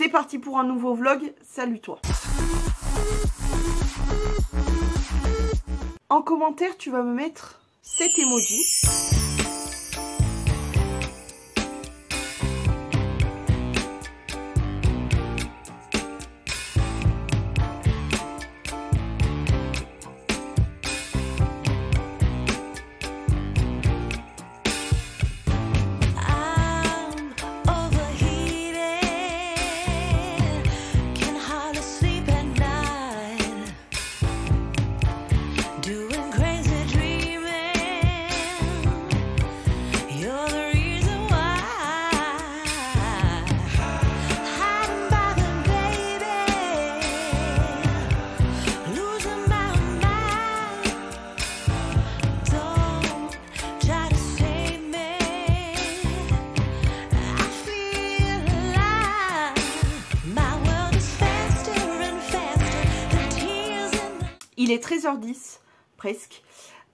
C'est parti pour un nouveau vlog, salut toi. En commentaire, tu vas me mettre cet emoji. Il est 13h10, presque.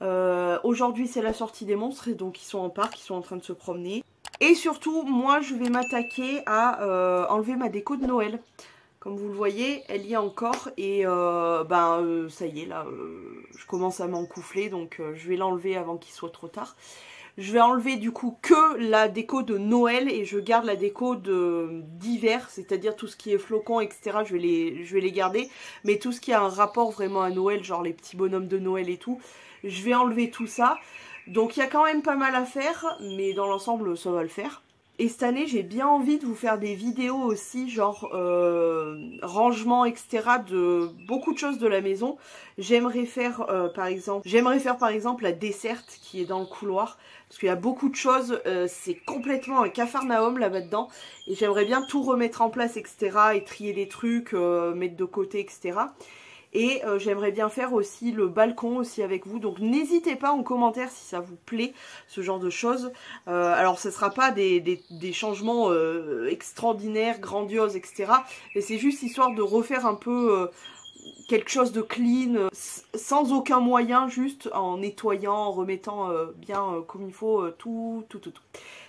Aujourd'hui, c'est la sortie des monstres, et donc ils sont en parc, ils sont en train de se promener. Et surtout, moi, je vais m'attaquer à enlever ma déco de Noël. Comme vous le voyez, elle y est encore, et ça y est, là, je commence à m'encoufler, donc je vais l'enlever avant qu'il soit trop tard. Je vais enlever du coup que la déco de Noël et je garde la déco d'hiver, c'est-à-dire tout ce qui est flocons, etc. Je vais les garder. Mais tout ce qui a un rapport vraiment à Noël, genre les petits bonhommes de Noël et tout, je vais enlever tout ça. Donc il y a quand même pas mal à faire, mais dans l'ensemble ça va le faire. Et cette année, j'ai bien envie de vous faire des vidéos aussi, genre rangement, etc. de beaucoup de choses de la maison. J'aimerais faire par exemple la desserte qui est dans le couloir. Parce qu'il y a beaucoup de choses, c'est complètement un capharnaüm là-bas dedans. Et j'aimerais bien tout remettre en place, etc. Et trier les trucs, mettre de côté, etc. Et j'aimerais bien faire aussi le balcon aussi avec vous. Donc n'hésitez pas en commentaire si ça vous plaît, ce genre de choses. Alors ce ne sera pas des changements extraordinaires, grandioses, etc. Mais c'est juste histoire de refaire un peu quelque chose de clean, sans aucun moyen, juste en nettoyant, en remettant bien comme il faut tout.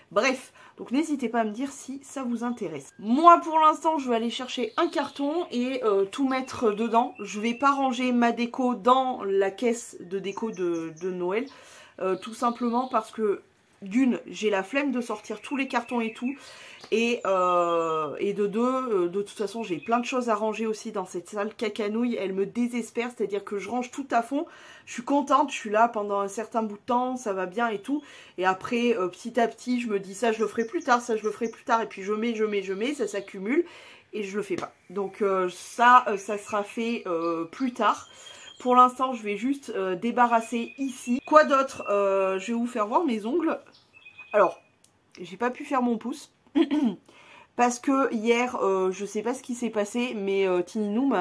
Bref, donc n'hésitez pas à me dire si ça vous intéresse. Moi pour l'instant je vais aller chercher un carton et tout mettre dedans. Je vais pas ranger ma déco dans la caisse de déco de Noël. Tout simplement parce que d'une, j'ai la flemme de sortir tous les cartons et tout. Et de deux, de toute façon j'ai plein de choses à ranger aussi dans cette salle cacanouille. Elle me désespère, c'est-à-dire que je range tout à fond. Je suis contente, je suis là pendant un certain bout de temps, ça va bien et tout. Et après petit à petit je me dis ça je le ferai plus tard, ça je le ferai plus tard. Et puis je mets, ça s'accumule et je le fais pas. Donc ça sera fait plus tard. Pour l'instant je vais juste débarrasser ici. Quoi d'autre? Je vais vous faire voir mes ongles. Alors, j'ai pas pu faire mon pouce. Parce que hier, je sais pas ce qui s'est passé, mais Tininou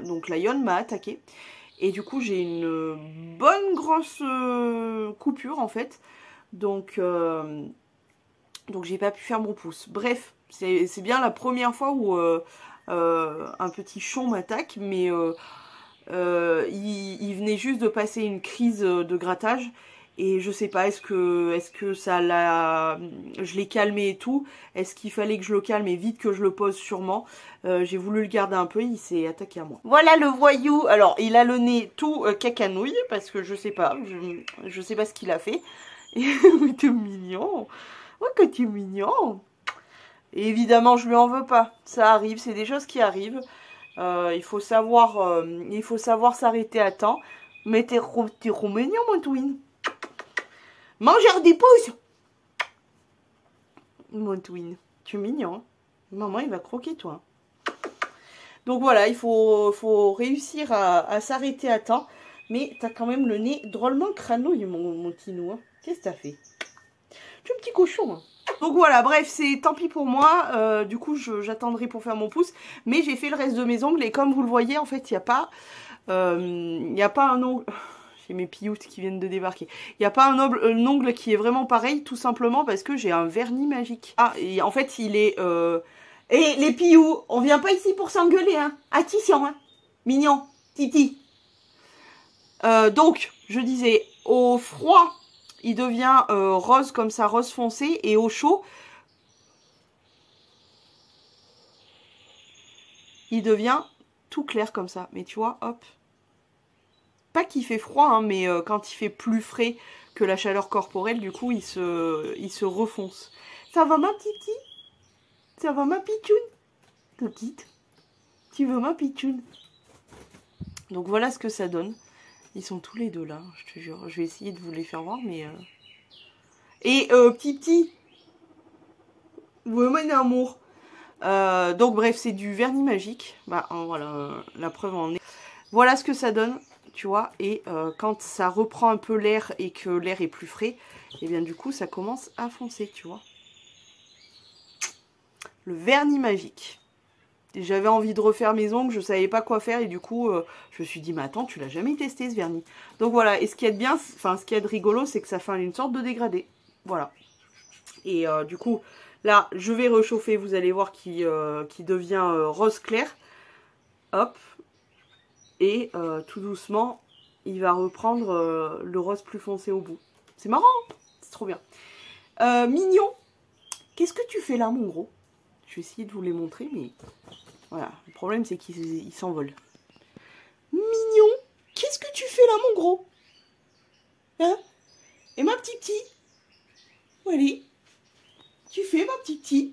donc Lion m'a attaqué. Et du coup, j'ai une bonne grosse coupure en fait. Donc j'ai pas pu faire mon pouce. Bref, c'est bien la première fois où un petit chon m'attaque, mais il venait juste de passer une crise de grattage. Et je sais pas, est-ce que ça l'a... Je l'ai calmé et tout. Est-ce qu'il fallait que je le calme et vite que je le pose? Sûrement. J'ai voulu le garder un peu, il s'est attaqué à moi. Voilà le voyou. Alors, il a le nez tout cacanouille, parce que je sais pas. Je sais pas ce qu'il a fait. T'es mignon. Oh, que t'es mignon. Et évidemment, je lui en veux pas. Ça arrive, c'est des choses qui arrivent. Il faut savoir s'arrêter à temps. Mais t'es trop mignon, mon twin. Mangeur des pouces. Mon twin, tu es mignon. Maman, il va croquer toi. Donc voilà, il faut réussir à s'arrêter à temps. Mais t'as quand même le nez drôlement crânouille, mon Tinou. Hein. Qu'est-ce que t'as fait? Tu es un petit cochon. Hein. Donc voilà, bref, c'est tant pis pour moi. Du coup, j'attendrai pour faire mon pouce. Mais j'ai fait le reste de mes ongles. Et comme vous le voyez, en fait, il n'y a pas un ongle... J'ai mes pioutes qui viennent de débarquer. Il n'y a pas un ongle qui est vraiment pareil, tout simplement parce que j'ai un vernis magique. Ah, et en fait, il est... Et les pious, on vient pas ici pour s'engueuler, hein. Attention, hein. Mignon, titi. Donc, je disais, au froid, il devient rose comme ça, rose foncé. Et au chaud... il devient tout clair comme ça. Mais tu vois, hop. Pas qu'il fait froid, hein, mais quand il fait plus frais que la chaleur corporelle, du coup, il se refonce. Ça va ma petite? Ça va ma pitchoune? Petite? Tu veux ma pitchoune? Donc voilà ce que ça donne. Ils sont tous les deux là, je te jure. Je vais essayer de vous les faire voir, mais... Et petit, vraiment un amour. Donc bref, c'est du vernis magique. Bah voilà, la preuve en est. Voilà ce que ça donne, tu vois. Et quand ça reprend un peu l'air et que l'air est plus frais, et bien du coup ça commence à foncer, tu vois. Le vernis magique. J'avais envie de refaire mes ongles, je savais pas quoi faire et du coup je me suis dit mais attends, tu l'as jamais testé ce vernis. Donc voilà, et ce qui est de bien, enfin ce qui est de rigolo, c'est que ça fait une sorte de dégradé. Voilà. Et du coup là je vais réchauffer, vous allez voir qui devient rose clair. Hop. Et tout doucement il va reprendre le rose plus foncé au bout. C'est marrant, hein, c'est trop bien. Mignon, qu'est-ce que tu fais là mon gros? Je vais essayer de vous les montrer mais... Voilà, le problème c'est qu'il s'envole. Mignon, qu'est-ce que tu fais là mon gros? Hein? Et ma petite? Où elle est? Tu fais ma petite?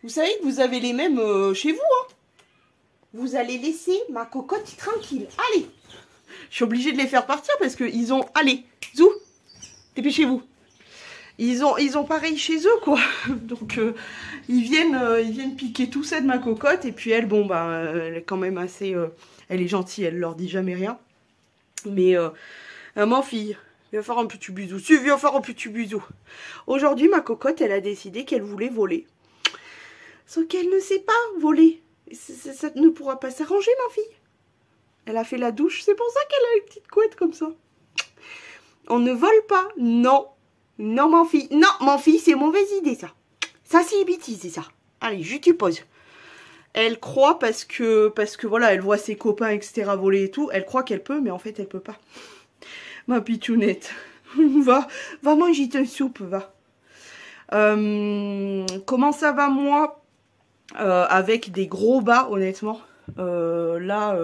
Vous savez que vous avez les mêmes chez vous, hein? Vous allez laisser ma cocotte tranquille. Allez! Je suis obligée de les faire partir parce qu'ils ont... Allez, zou! Dépêchez-vous! Ils ont pareil chez eux, quoi. Donc, ils viennent piquer tout ça de ma cocotte. Et puis elle, bon, bah, elle est quand même assez... elle est gentille, elle leur dit jamais rien. Mais, ma fille, viens faire un petit bisou. Tu viens faire un petit bisou. Aujourd'hui, ma cocotte, elle a décidé qu'elle voulait voler. Sauf qu'elle ne sait pas voler. Ça ne pourra pas s'arranger, ma fille. Elle a fait la douche. C'est pour ça qu'elle a une petite couette comme ça. On ne vole pas, non. Non, mon fille. Non, mon fille, c'est mauvaise idée, ça. Ça, c'est une bêtise, c'est ça. Allez, je te pose. Elle croit parce que voilà, elle voit ses copains, etc. voler et tout. Elle croit qu'elle peut, mais en fait, elle peut pas. Ma pitchounette. va manger ta soupe, va. Comment ça va, moi? Avec des gros bas, honnêtement. Là...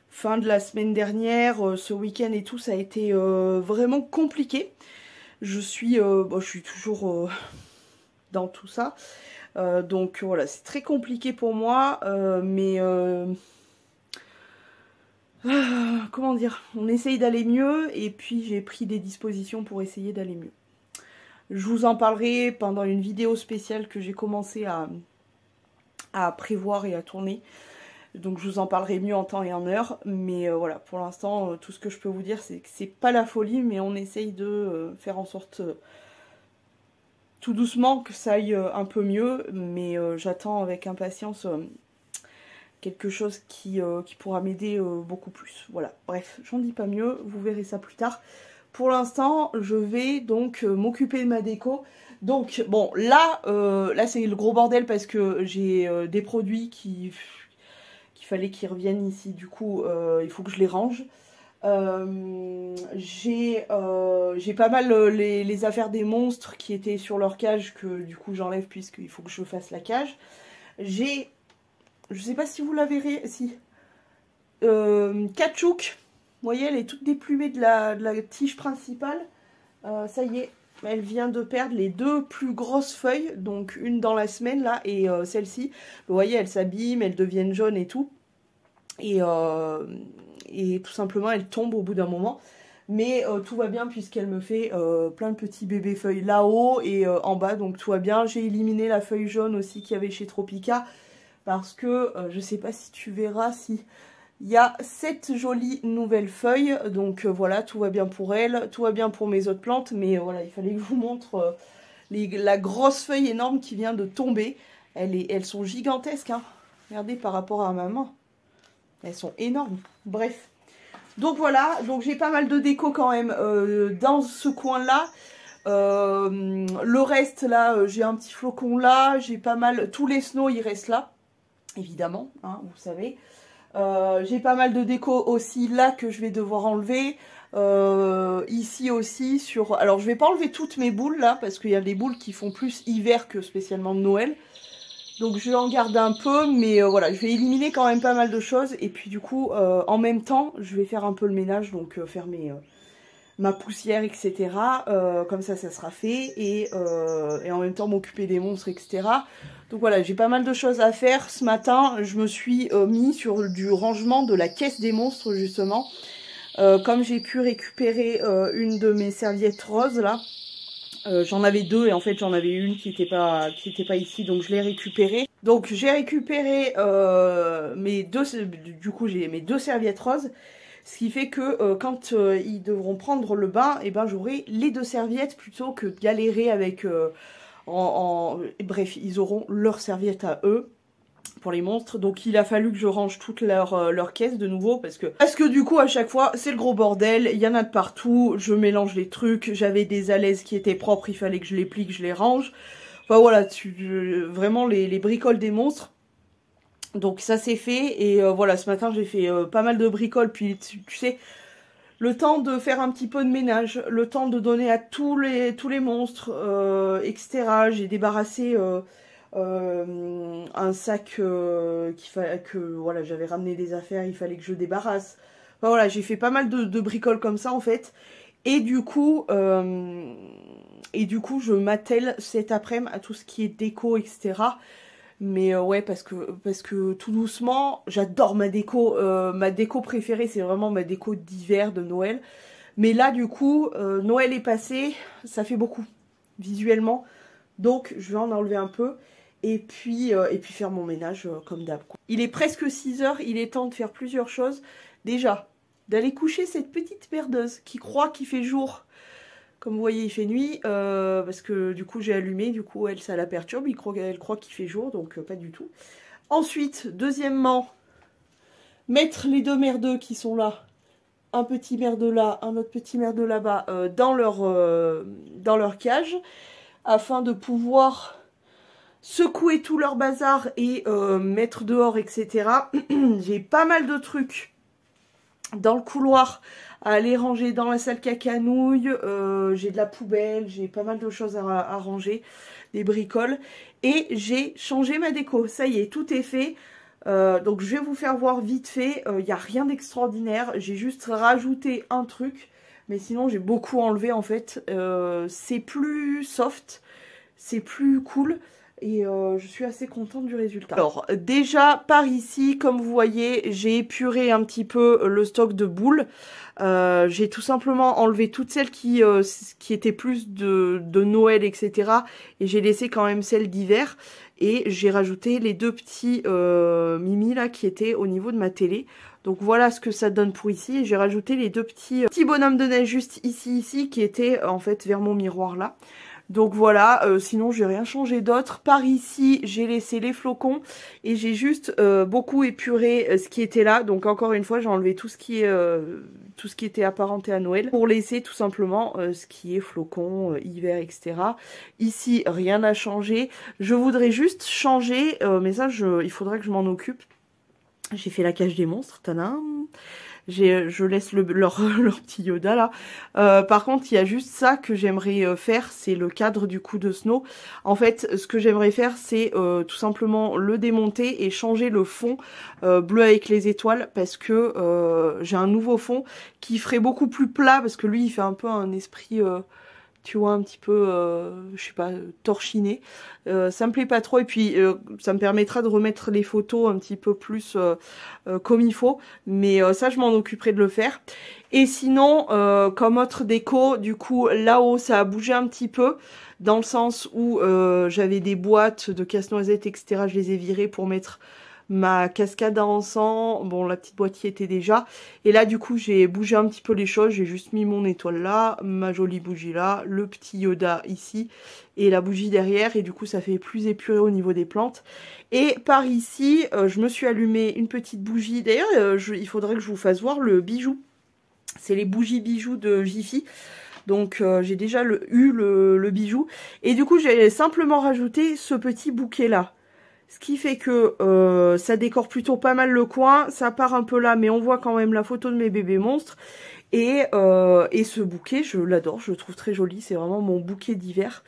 fin de la semaine dernière, ce week-end et tout, ça a été vraiment compliqué. Je suis toujours dans tout ça. Donc voilà, c'est très compliqué pour moi. Comment dire? On essaye d'aller mieux et puis j'ai pris des dispositions pour essayer d'aller mieux. Je vous en parlerai pendant une vidéo spéciale que j'ai commencé à prévoir et à tourner. Donc je vous en parlerai mieux en temps et en heure. Mais voilà, pour l'instant, tout ce que je peux vous dire, c'est que c'est pas la folie, mais on essaye de faire en sorte, tout doucement, que ça aille un peu mieux. Mais j'attends avec impatience quelque chose qui pourra m'aider beaucoup plus. Voilà, bref, j'en dis pas mieux, vous verrez ça plus tard. Pour l'instant, je vais donc m'occuper de ma déco. Donc, bon, là c'est le gros bordel parce que j'ai des produits qu'il fallait qu'ils reviennent ici, du coup il faut que je les range. J'ai pas mal les affaires des monstres qui étaient sur leur cage que du coup j'enlève puisqu'il faut que je fasse la cage. J'ai, je sais pas si vous la verrez, si Cachouk, vous voyez elle est toute déplumée de la tige principale. Ça y est, elle vient de perdre les deux plus grosses feuilles, donc une dans la semaine là et celle-ci. Vous voyez, elles s'abîment, elles deviennent jaunes et tout. Et tout simplement, elle tombe au bout d'un moment. Mais tout va bien puisqu'elle me fait plein de petits bébés feuilles là-haut et en bas. Donc tout va bien. J'ai éliminé la feuille jaune aussi qu'il y avait chez Tropica. Parce que je sais pas si tu verras, si il y a 7 jolies nouvelles feuilles. Donc voilà, tout va bien pour elle. Tout va bien pour mes autres plantes. Mais voilà, il fallait que je vous montre la grosse feuille énorme qui vient de tomber. Elles sont gigantesques, hein. Regardez par rapport à ma main. Elles sont énormes. Bref. Donc voilà. Donc j'ai pas mal de déco quand même dans ce coin-là. Le reste là, j'ai un petit flocon là. J'ai pas mal... Tous les snows, ils restent là. Évidemment, hein, vous savez. J'ai pas mal de déco aussi là que je vais devoir enlever. Ici aussi sur... Alors je vais pas enlever toutes mes boules là. Parce qu'il y a des boules qui font plus hiver que spécialement de Noël. Donc je vais en garder un peu, mais voilà, je vais éliminer quand même pas mal de choses. Et puis du coup, en même temps, je vais faire un peu le ménage, donc faire ma poussière, etc. Comme ça sera fait. Et en même temps m'occuper des monstres, etc. Donc voilà, j'ai pas mal de choses à faire. Ce matin, je me suis mis sur du rangement de la caisse des monstres, justement. Comme j'ai pu récupérer une de mes serviettes roses, là. J'en avais deux et en fait j'en avais une qui était pas ici, donc je l'ai récupérée. Donc j'ai récupéré j'ai mes deux serviettes roses, ce qui fait que quand ils devront prendre le bain, et ben j'aurai les deux serviettes plutôt que de galérer avec bref, ils auront leurs serviettes à eux pour les monstres. Donc il a fallu que je range toutes leurs caisses de nouveau parce que du coup à chaque fois c'est le gros bordel, il y en a de partout, je mélange les trucs, j'avais des alaises qui étaient propres, il fallait que je les plie, que je les range. Enfin voilà, vraiment les bricoles des monstres. Donc ça c'est fait et voilà, ce matin j'ai fait pas mal de bricoles, puis tu sais, le temps de faire un petit peu de ménage, le temps de donner à tous les monstres, etc. J'ai débarrassé un sac voilà, j'avais ramené des affaires, il fallait que je débarrasse. Enfin, voilà, j'ai fait pas mal de bricoles comme ça en fait. Et du coup je m'attelle cet après-midi à tout ce qui est déco, etc. Mais ouais, parce que tout doucement, j'adore ma déco. Ma déco préférée, c'est vraiment ma déco d'hiver, de Noël. Mais là, du coup, Noël est passé, ça fait beaucoup, visuellement. Donc, je vais en enlever un peu. Et puis faire mon ménage comme d'hab. Il est presque 6 h, il est temps de faire plusieurs choses. Déjà, d'aller coucher cette petite merdeuse qui croit qu'il fait jour. Comme vous voyez, il fait nuit, parce que du coup j'ai allumé, du coup elle, ça la perturbe, elle croit qu'il fait jour, donc pas du tout. Ensuite, deuxièmement, mettre les deux merdeux qui sont là, un petit merdeux là, un autre petit merdeux là-bas, dans leur cage, afin de pouvoir secouer tout leur bazar et mettre dehors, etc. J'ai pas mal de trucs dans le couloir à aller ranger, dans la salle cacanouille, j'ai de la poubelle, j'ai pas mal de choses à ranger, des bricoles, et j'ai changé ma déco, ça y est, tout est fait. Donc je vais vous faire voir vite fait, il n'y a rien d'extraordinaire, j'ai juste rajouté un truc, mais sinon j'ai beaucoup enlevé en fait. C'est plus soft, c'est plus cool. Et je suis assez contente du résultat. Alors déjà par ici, comme vous voyez, j'ai épuré un petit peu le stock de boules. J'ai tout simplement enlevé toutes celles qui étaient plus de Noël, etc. Et j'ai laissé quand même celles d'hiver. Et j'ai rajouté les deux petits Mimi là qui étaient au niveau de ma télé. Donc voilà ce que ça donne pour ici. Et j'ai rajouté les deux petits bonhommes de neige juste ici qui étaient en fait vers mon miroir là. Donc voilà, sinon j'ai rien changé d'autre. Par ici, j'ai laissé les flocons et j'ai juste beaucoup épuré ce qui était là. Donc encore une fois, j'ai enlevé tout ce qui était apparenté à Noël pour laisser tout simplement ce qui est flocons, hiver, etc. Ici, rien n'a changé. Je voudrais juste changer, mais ça, il faudrait que je m'en occupe. J'ai fait la cage des monstres, tadam. Je laisse leur petit Yoda là. Par contre, il y a juste ça que j'aimerais faire, c'est le cadre du coup de Snow. En fait, ce que j'aimerais faire, c'est tout simplement le démonter et changer le fond bleu avec les étoiles, parce que j'ai un nouveau fond qui ferait beaucoup plus plat, parce que lui, il fait un peu un esprit... tu vois, un petit peu, je sais pas, torchiné. Ça me plaît pas trop, et puis ça me permettra de remettre les photos un petit peu plus comme il faut. Mais ça, je m'en occuperai de le faire. Et sinon, comme autre déco, du coup, là-haut, ça a bougé un petit peu, dans le sens où j'avais des boîtes de casse-noisette, etc. Je les ai virées pour mettre ma cascade à encens. Bon, la petite boîte y était déjà. Et là, du coup, j'ai bougé un petit peu les choses. J'ai juste mis mon étoile là, ma jolie bougie là, le petit Yoda ici et la bougie derrière. Et du coup, ça fait plus épuré au niveau des plantes. Et par ici, je me suis allumé une petite bougie. D'ailleurs, il faudrait que je vous fasse voir le bijou. C'est les bougies bijoux de Jiffy. Donc j'ai déjà eu le bijou. Et du coup, j'ai simplement rajouté ce petit bouquet là. Ce qui fait que ça décore plutôt pas mal le coin. Ça part un peu là, mais on voit quand même la photo de mes bébés monstres. Et ce bouquet, je l'adore, je le trouve très joli. C'est vraiment mon bouquet d'hiver.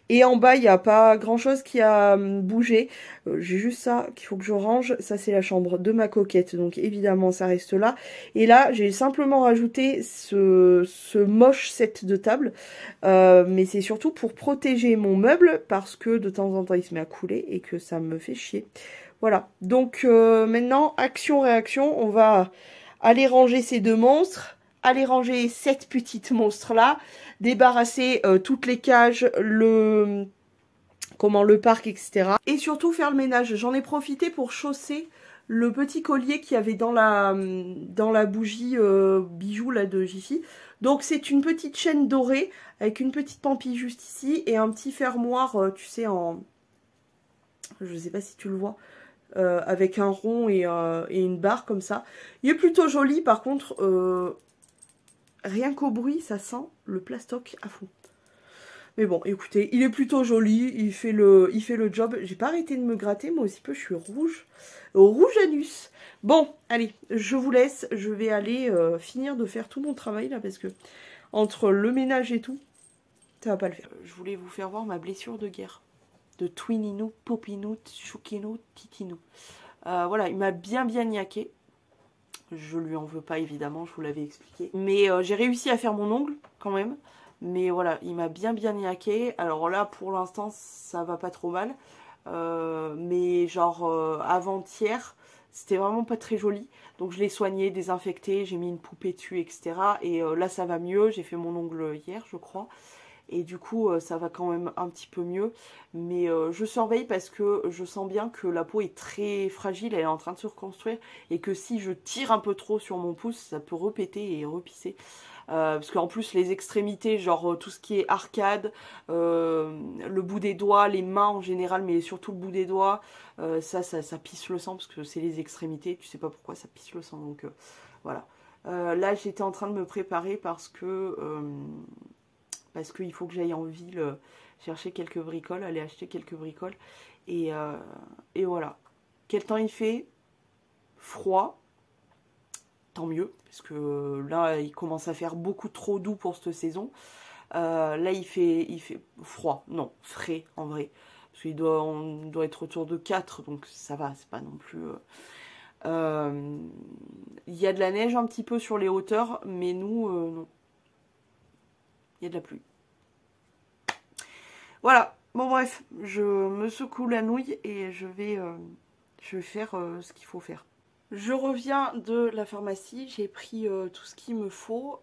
Et en bas, il n'y a pas grand chose qui a bougé. J'ai juste ça qu'il faut que je range. Ça, c'est la chambre de ma coquette. Donc, évidemment, ça reste là. Et là, j'ai simplement rajouté ce moche set de table. Mais c'est surtout pour protéger mon meuble. Parce que de temps en temps, il se met à couler et que ça me fait chier. Voilà. Donc, maintenant, action-réaction. On va aller ranger ces deux monstres. Aller ranger cette petite monstre-là. Débarrasser toutes les cages, le parc, etc. Et surtout faire le ménage. J'en ai profité pour chausser le petit collier qu'il y avait dans la bougie bijou là de Jiffy. Donc c'est une petite chaîne dorée avec une petite pampille juste ici et un petit fermoir, tu sais, en... Je sais pas si tu le vois. Avec un rond et une barre comme ça. Il est plutôt joli, par contre... rien qu'au bruit, ça sent le plastoc à fond. Mais bon, écoutez, il est plutôt joli, il fait le job. J'ai pas arrêté de me gratter, moi aussi peu, je suis rouge. Rouge anus. Bon, allez, je vous laisse. Je vais aller finir de faire tout mon travail là, parce que entre le ménage et tout, ça va pas le faire. Je voulais vous faire voir ma blessure de guerre. De Twininou, Popinou, Choukinou, Titinou. Voilà, il m'a bien niaqué. Je lui en veux pas évidemment, je vous l'avais expliqué. Mais j'ai réussi à faire mon ongle quand même. Mais voilà, il m'a bien niaqué. Alors là pour l'instant ça va pas trop mal. Mais genre avant-hier, c'était vraiment pas très joli. Donc je l'ai soigné, désinfecté, j'ai mis une poupée dessus, etc. Et là ça va mieux, j'ai fait mon ongle hier je crois. Et du coup ça va quand même un petit peu mieux. Mais je surveille parce que je sens bien que la peau est très fragile, elle est en train de se reconstruire. Et que si je tire un peu trop sur mon pouce, ça peut repéter et repisser. Parce qu'en plus les extrémités, genre tout ce qui est arcade, le bout des doigts, les mains en général, mais surtout le bout des doigts, ça pisse le sang parce que c'est les extrémités, tu sais pas pourquoi ça pisse le sang. Donc voilà. Là j'étais en train de me préparer parce qu'il faut que j'aille en ville chercher quelques bricoles, aller acheter quelques bricoles. Et voilà. Quel temps il fait? Froid. Tant mieux, parce que là, il commence à faire beaucoup trop doux pour cette saison. Là, il fait froid. Non, frais, en vrai. Parce on doit être autour de 4, donc ça va, c'est pas non plus... Il y a de la neige un petit peu sur les hauteurs, mais nous, non. Il y a de la pluie. Voilà. Bon, bref, je me secoue la nouille et je vais faire ce qu'il faut faire. Je reviens de la pharmacie, j'ai pris tout ce qu'il me faut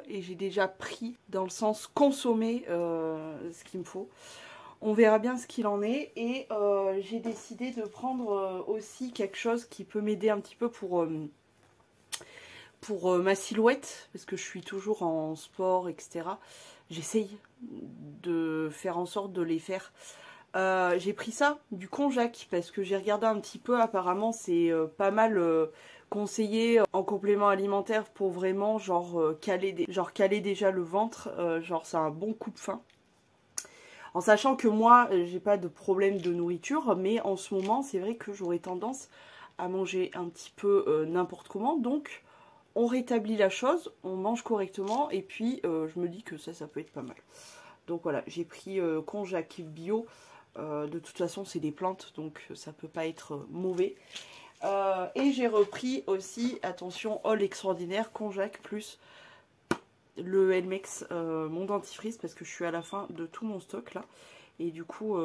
et j'ai déjà pris dans le sens consommer ce qu'il me faut. On verra bien ce qu'il en est et j'ai décidé de prendre aussi quelque chose qui peut m'aider un petit peu pour ma silhouette parce que je suis toujours en sport, etc. J'essaye de faire en sorte de les faire. J'ai pris ça, du konjac, parce que j'ai regardé un petit peu, apparemment c'est pas mal conseillé en complément alimentaire pour vraiment genre caler déjà le ventre, genre c'est un bon coupe-faim. En sachant que moi j'ai pas de problème de nourriture, mais en ce moment c'est vrai que j'aurais tendance à manger un petit peu n'importe comment, donc on rétablit la chose, on mange correctement et puis je me dis que ça peut être pas mal. Donc voilà, j'ai pris konjac bio. De toute façon c'est des plantes donc ça peut pas être mauvais. Et j'ai repris aussi, attention, All Extraordinaire konjac plus le Elmex, mon dentifrice, parce que je suis à la fin de tout mon stock là. Et du coup,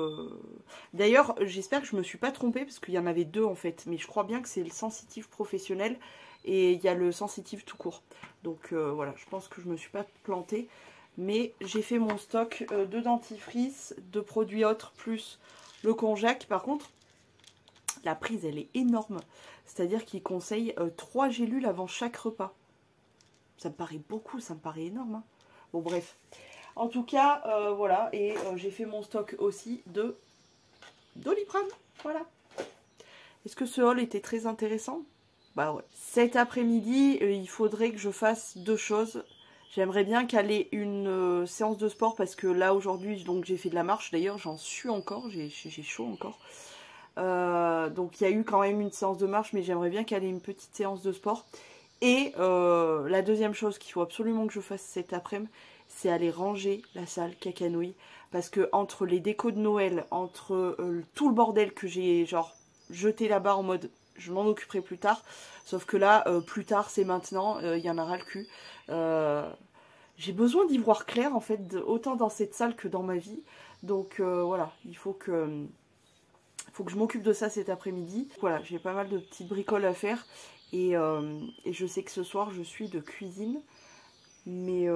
d'ailleurs j'espère que je me suis pas trompée parce qu'il y en avait deux en fait, mais je crois bien que c'est le sensitif professionnel et il y a le sensitif tout court. Donc voilà, je pense que je me suis pas plantée. Mais j'ai fait mon stock de dentifrice, de produits autres, plus le konjac. Par contre, la prise, elle est énorme. C'est-à-dire qu'il conseille 3 gélules avant chaque repas. Ça me paraît beaucoup, ça me paraît énorme. Hein. Bon, bref. En tout cas, voilà. Et j'ai fait mon stock aussi de Doliprane. Voilà. Est-ce que ce haul était très intéressant? Bah ouais. Cet après-midi, il faudrait que je fasse 2 choses. J'aimerais bien caler une séance de sport parce que là aujourd'hui donc j'ai fait de la marche, d'ailleurs j'en suis encore, j'ai chaud encore. Donc il y a eu quand même une séance de marche, mais j'aimerais bien caler une petite séance de sport. Et la deuxième chose qu'il faut absolument que je fasse cet après-midi, c'est aller ranger la salle cacanouille. Parce que entre les décos de Noël, entre tout le bordel que j'ai genre jeté là-bas en mode je m'en occuperai plus tard. Sauf que là, plus tard c'est maintenant, il y en a ras le cul. J'ai besoin d'y voir clair en fait, autant dans cette salle que dans ma vie. Donc voilà, il faut que je m'occupe de ça cet après-midi. Voilà, j'ai pas mal de petites bricoles à faire. Et je sais que ce soir je suis de cuisine. Mais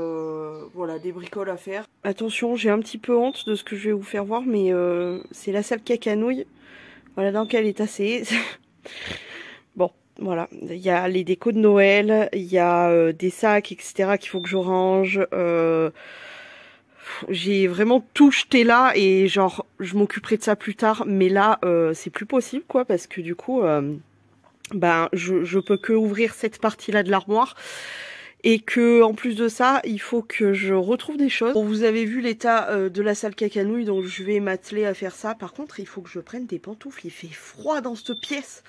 voilà, des bricoles à faire. Attention, j'ai un petit peu honte de ce que je vais vous faire voir. Mais c'est la salle cacanouille. Voilà dans quel état c'est. Bon, voilà. Il y a les décos de Noël. Il y a des sacs, etc. qu'il faut que je range. J'ai vraiment tout jeté là. Et genre, je m'occuperai de ça plus tard. Mais là, c'est plus possible, quoi. Parce que du coup, ben, je peux que ouvrir cette partie-là de l'armoire. Et que en plus de ça, il faut que je retrouve des choses. Bon, vous avez vu l'état de la salle cacanouille, donc je vais m'atteler à faire ça. Par contre, il faut que je prenne des pantoufles. Il fait froid dans cette pièce.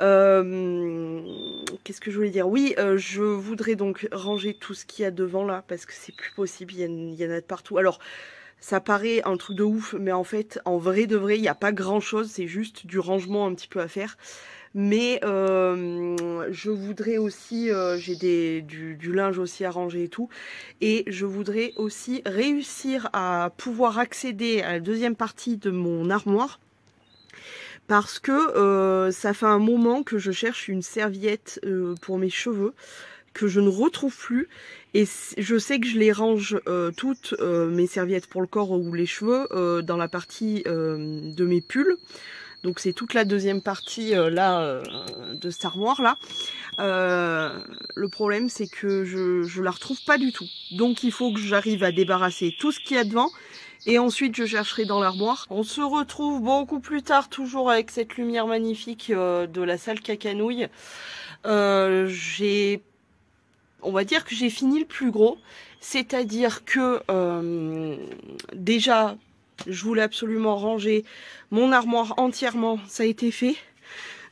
Qu'est-ce que je voulais dire? Oui, je voudrais donc ranger tout ce qu'il y a devant là, parce que c'est plus possible, il y en a de partout. Alors, ça paraît un truc de ouf, mais en fait, en vrai de vrai, il n'y a pas grand chose, c'est juste du rangement un petit peu à faire. Mais je voudrais aussi, j'ai du linge aussi à ranger et tout. Et je voudrais aussi réussir à pouvoir accéder à la deuxième partie de mon armoire. Parce que ça fait un moment que je cherche une serviette pour mes cheveux que je ne retrouve plus. Et je sais que je les range toutes, mes serviettes pour le corps ou les cheveux, dans la partie de mes pulls. Donc c'est toute la deuxième partie là de cette armoire là. Le problème c'est que je la retrouve pas du tout. Donc il faut que j'arrive à débarrasser tout ce qu'il y a devant. Et ensuite je chercherai dans l'armoire. On se retrouve beaucoup plus tard, toujours avec cette lumière magnifique de la salle cacanouille. On va dire que j'ai fini le plus gros. C'est-à-dire que déjà, je voulais absolument ranger mon armoire entièrement. Ça a été fait.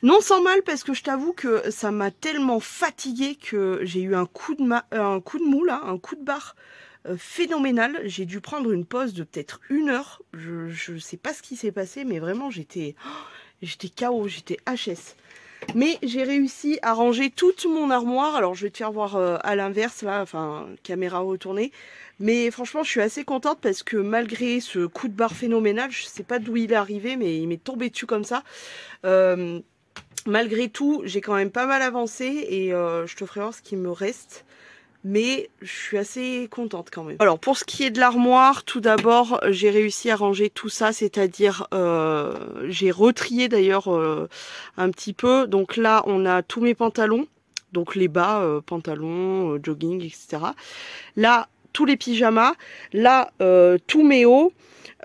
Non sans mal, parce que je t'avoue que ça m'a tellement fatiguée que j'ai eu un coup de mou là, un coup de barre phénoménal. J'ai dû prendre une pause de peut-être 1 heure. Je sais pas ce qui s'est passé, mais vraiment j'étais KO, j'étais HS. Mais j'ai réussi à ranger toute mon armoire. Alors je vais te faire voir à l'inverse là, enfin caméra retournée. Mais franchement je suis assez contente parce que malgré ce coup de barre phénoménal, je sais pas d'où il est arrivé, mais il m'est tombé dessus comme ça. Malgré tout, j'ai quand même pas mal avancé et je te ferai voir ce qui me reste. Mais je suis assez contente quand même. Alors pour ce qui est de l'armoire, tout d'abord j'ai réussi à ranger tout ça, c'est-à-dire j'ai retrié d'ailleurs un petit peu. Donc là on a tous mes pantalons, donc les bas, pantalons, jogging, etc. Là tous les pyjamas, là tous mes hauts.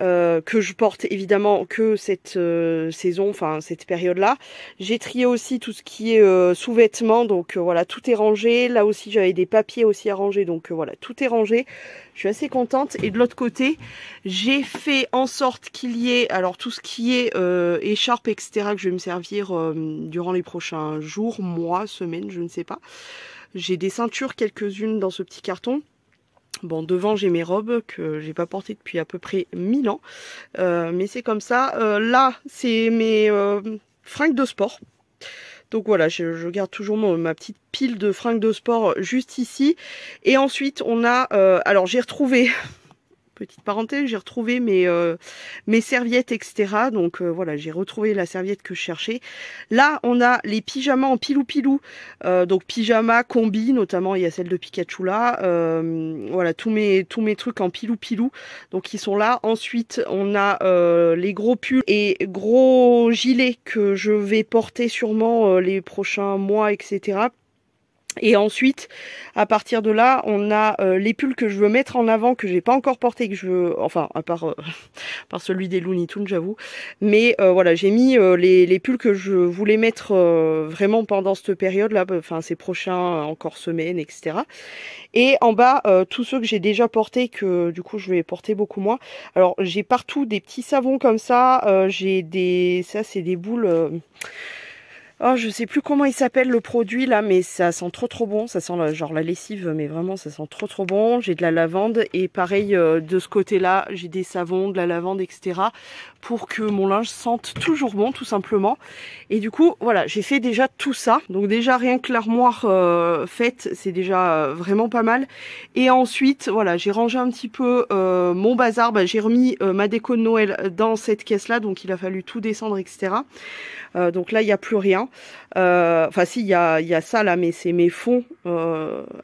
Que je porte évidemment que cette saison, enfin cette période-là. J'ai trié aussi tout ce qui est sous-vêtements, donc voilà, tout est rangé. Là aussi, j'avais des papiers aussi à ranger, donc voilà, tout est rangé. Je suis assez contente. Et de l'autre côté, j'ai fait en sorte qu'il y ait, alors tout ce qui est écharpe, etc., que je vais me servir durant les prochains jours, mois, semaines, je ne sais pas. J'ai des ceintures, quelques-unes dans ce petit carton. Bon, devant j'ai mes robes que j'ai pas portées depuis à peu près 1000 ans, mais c'est comme ça. Là c'est mes fringues de sport. Donc voilà, je garde toujours ma petite pile de fringues de sport juste ici. Et ensuite on a, alors j'ai retrouvé, petite parenthèse, j'ai retrouvé mes serviettes, etc. Donc voilà, j'ai retrouvé la serviette que je cherchais. Là, on a les pyjamas en pilou-pilou. Donc pyjama, combi, notamment il y a celle de Pikachu là. Voilà, tous mes trucs en pilou-pilou. Donc ils sont là. Ensuite, on a les gros pulls et gros gilets que je vais porter sûrement les prochains mois, etc. Et ensuite, à partir de là, on a les pulls que je veux mettre en avant, que j'ai pas encore porté, que je veux, enfin, à part, par celui des Looney Tunes, j'avoue. Mais voilà, j'ai mis les pulls que je voulais mettre vraiment pendant cette période-là, enfin ces prochains encore semaines, etc. Et en bas, tous ceux que j'ai déjà portés, que du coup je vais porter beaucoup moins. Alors j'ai partout des petits savons comme ça, j'ai des, ça c'est des boules. Oh, je sais plus comment il s'appelle le produit là, mais ça sent trop bon. Ça sent genre la lessive, mais vraiment ça sent trop bon. J'ai de la lavande et pareil de ce côté-là, j'ai des savons, de la lavande, etc. pour que mon linge sente toujours bon, tout simplement. Et du coup, voilà, j'ai fait déjà tout ça. Donc déjà rien que l'armoire faite, c'est déjà vraiment pas mal. Et ensuite, voilà, j'ai rangé un petit peu mon bazar. Bah, j'ai remis ma déco de Noël dans cette caisse-là, donc il a fallu tout descendre, etc. Donc là, il n'y a plus rien. Enfin, si, il y a ça là, mais c'est mes fonds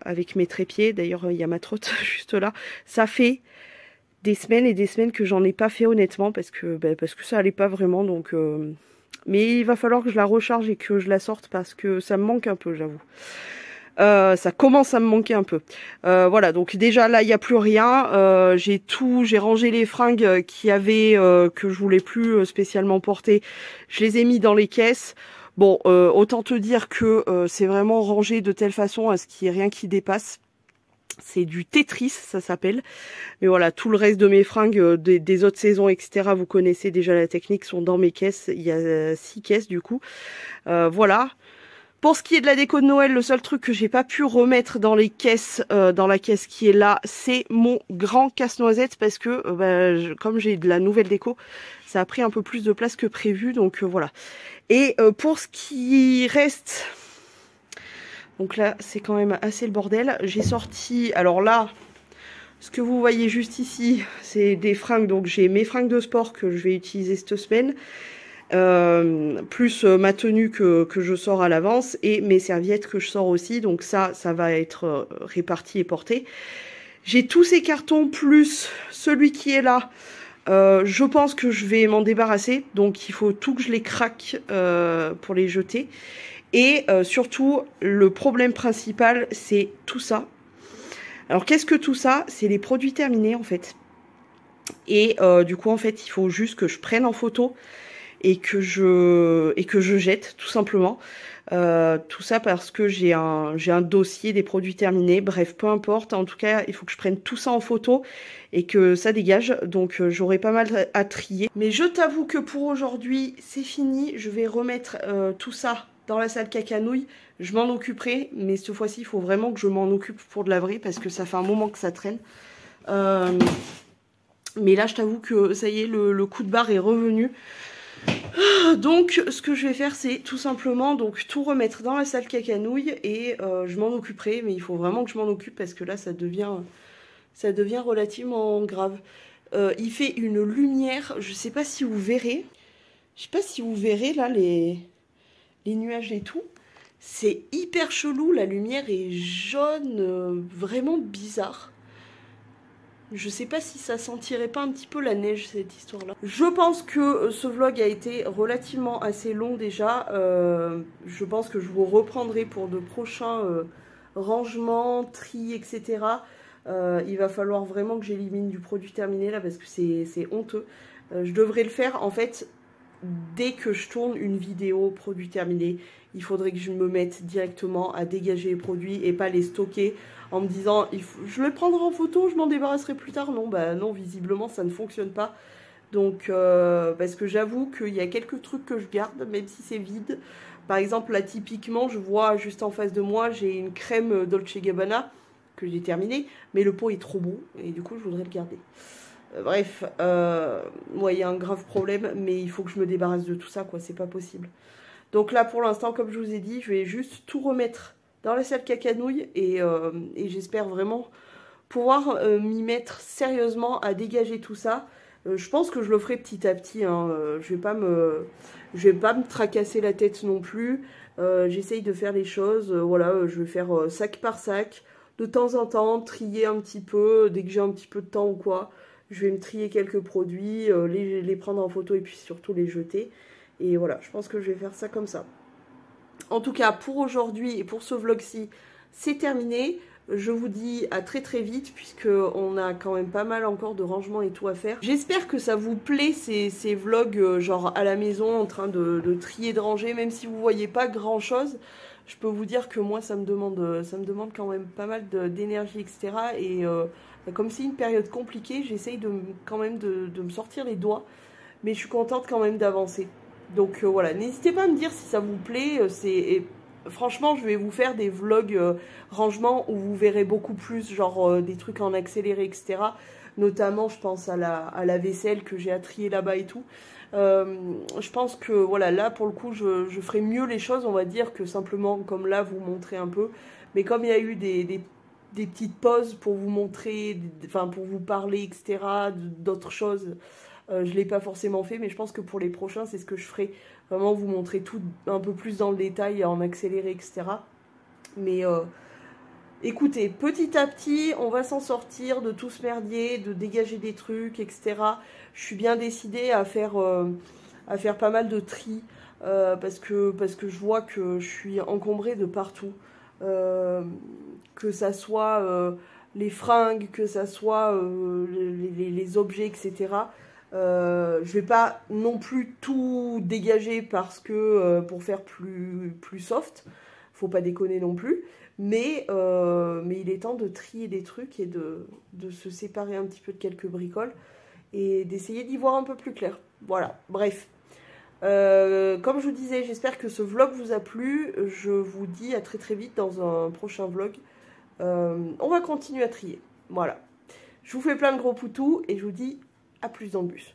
avec mes trépieds. D'ailleurs, il y a ma trotte juste là. Ça fait des semaines et des semaines que j'en ai pas fait honnêtement parce que ça allait pas vraiment. Donc, mais il va falloir que je la recharge et que je la sorte parce que ça me manque un peu, j'avoue. Ça commence à me manquer un peu. Voilà, donc déjà là il n'y a plus rien. J'ai rangé les fringues qui avaient que je voulais plus spécialement porter. Je les ai mis dans les caisses. Bon, autant te dire que c'est vraiment rangé de telle façon à ce qu'il n'y ait rien qui dépasse. C'est du Tetris, ça s'appelle. Mais voilà, tout le reste de mes fringues des autres saisons, etc. Vous connaissez déjà la technique, sont dans mes caisses. Il y a 6 caisses du coup. Voilà. Pour ce qui est de la déco de Noël, le seul truc que j'ai pas pu remettre dans les caisses, dans la caisse qui est là, c'est mon grand casse-noisette parce que comme j'ai de la nouvelle déco, ça a pris un peu plus de place que prévu, donc voilà. Et pour ce qui reste, donc là c'est quand même assez le bordel. J'ai sorti, alors là, ce que vous voyez juste ici, c'est des fringues, donc j'ai mes fringues de sport que je vais utiliser cette semaine. Plus ma tenue que je sors à l'avance et mes serviettes que je sors aussi, donc ça va être réparti et porté. J'ai tous ces cartons plus celui qui est là. Je pense que je vais m'en débarrasser, donc il faut tout que je les craque pour les jeter. Et surtout, le problème principal, c'est tout ça. Alors qu'est-ce que tout ça? C'est les produits terminés en fait. Et du coup en fait il faut juste que je prenne en photo et que je jette tout simplement. Tout ça parce que j'ai un dossier des produits terminés. Bref, peu importe. En tout cas, il faut que je prenne tout ça en photo et que ça dégage. Donc j'aurai pas mal à trier. Mais je t'avoue que pour aujourd'hui, c'est fini. Je vais remettre tout ça dans la salle cacanouille. Je m'en occuperai. Mais cette fois-ci, il faut vraiment que je m'en occupe pour de la vraie parce que ça fait un moment que ça traîne. Mais là, je t'avoue que ça y est, le coup de barre est revenu. Donc ce que je vais faire c'est tout simplement donc tout remettre dans la salle cacanouille et je m'en occuperai, mais il faut vraiment que je m'en occupe parce que là ça devient relativement grave. Il fait une lumière, je sais pas si vous verrez, là les nuages et tout, c'est hyper chelou, la lumière est jaune, vraiment bizarre. Je sais pas si ça sentirait pas un petit peu la neige cette histoire là. Je pense que ce vlog a été relativement assez long déjà. Je pense que je vous reprendrai pour de prochains rangements, tri, etc. Il va falloir vraiment que j'élimine du produit terminé là parce que c'est honteux. Je devrais le faire en fait dès que je tourne une vidéo produit terminé. Il faudrait que je me mette directement à dégager les produits et pas les stocker en me disant je les prendrai en photo, je m'en débarrasserai plus tard. Non, bah non, visiblement ça ne fonctionne pas. Donc parce que j'avoue qu'il y a quelques trucs que je garde même si c'est vide. Par exemple là typiquement je vois juste en face de moi j'ai une crème Dolce Gabbana que j'ai terminée, mais le pot est trop bon et du coup je voudrais le garder. Bref, moi il y a un grave problème, mais il faut que je me débarrasse de tout ça, quoi, c'est pas possible. Donc là pour l'instant, comme je vous ai dit, je vais juste tout remettre dans la salle cacanouille et j'espère vraiment pouvoir m'y mettre sérieusement à dégager tout ça. Je pense que je le ferai petit à petit, hein. Je vais pas me tracasser la tête non plus. J'essaye de faire les choses, voilà, je vais faire sac par sac, de temps en temps, trier un petit peu, dès que j'ai un petit peu de temps ou quoi. Je vais me trier quelques produits, les prendre en photo et puis surtout les jeter. Et voilà, je pense que je vais faire ça comme ça. En tout cas, pour aujourd'hui et pour ce vlog-ci, c'est terminé. Je vous dis à très très vite puisqu'on a quand même pas mal encore de rangements et tout à faire. J'espère que ça vous plaît ces vlogs genre à la maison en train de trier, de ranger, même si vous voyez pas grand chose. Je peux vous dire que moi ça me demande quand même pas mal d'énergie, etc. Et comme c'est une période compliquée, j'essaye quand même de me sortir les doigts. Mais je suis contente quand même d'avancer. Donc voilà, n'hésitez pas à me dire si ça vous plaît. Franchement, je vais vous faire des vlogs rangement où vous verrez beaucoup plus, genre des trucs en accéléré, etc. Notamment, je pense à la vaisselle que j'ai à trier là-bas et tout. Je pense que voilà, là pour le coup, je ferai mieux les choses, on va dire, que simplement comme là, vous montrer un peu. Mais comme il y a eu des petites pauses pour vous montrer, enfin pour vous parler, etc., d'autres choses, je ne l'ai pas forcément fait, mais je pense que pour les prochains, c'est ce que je ferai. Vraiment vous montrer tout un peu plus dans le détail, en accéléré, etc. Mais écoutez, petit à petit, on va s'en sortir de tout ce merdier, de dégager des trucs, etc. Je suis bien décidée à faire pas mal de tri, parce que je vois que je suis encombrée de partout. Que ça soit les fringues, que ça soit les objets, etc. Je vais pas non plus tout dégager parce que pour faire plus soft, faut pas déconner non plus. Mais il est temps de trier des trucs et de se séparer un petit peu de quelques bricoles et d'essayer d'y voir un peu plus clair. Voilà, bref. Comme je vous disais, j'espère que ce vlog vous a plu. Je vous dis à très très vite dans un prochain vlog. On va continuer à trier. Voilà. Je vous fais plein de gros poutous et je vous dis à plus dans le bus.